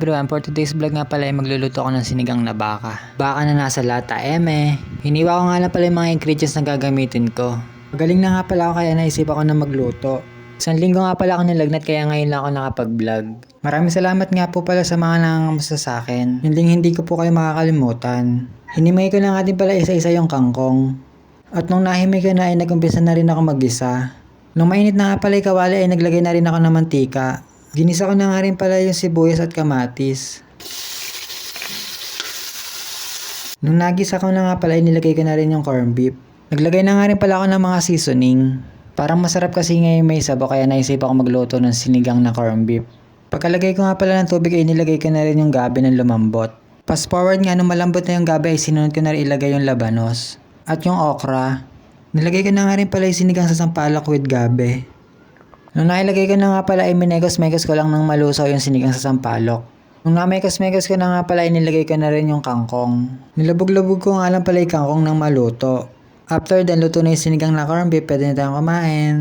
everyone, for today's vlog nga pala ay magluluto ako ng sinigang na baka. Baka na nasa lata, Hiniwa ko nga lang pala yung mga ingredients na gagamitin ko. Magaling na nga pala ako kaya naisip ako na magluto. Isang linggo nga pala ako nilagnat kaya ngayon lang ako nakapag-vlog. Maraming salamat nga po pala sa mga nangangamusta sa akin. Hindi ko po kayo makakalimutan. Hinimay ko na nga din pala isa-isa yung kangkong. At nung nahimay ko na ay nag-umpisa na rin ako mag-isa. Nung mainit na nga pala yung kawali ay naglagay na rin ako ng mantika. Ginisa ko na nga rin pala yung sibuyas at kamatis. Nung nagisa ko na nga pala ay nilagay ko na rin yung corned beef. Naglagay na nga rin pala ako ng mga seasoning. Parang masarap kasi ngayon may sabaw kaya naisip ako magluto ng sinigang na corned beef. Pagkalagay ko nga pala ng tubig ay nilagay ko na rin yung gabi ng lumambot. Fast forward nga nung malambot na yung gabi ay sinunod ko na rin ilagay yung labanos. At yung okra. Nilagay ko na nga rin pala yung sinigang sa sampalok with gabi. Nung nailagay ko na nga pala ay minekos-mekos ko lang ng malusaw yung sinigang sa sampalok. Nung namekos-mekos ko na nga pala ay nilagay ko na rin yung kangkong. Nilabog-labog ko nga lang pala yung kangkong ng maluto. After then, luto na yung sinigang na corned beef, pwede na tayong kumain.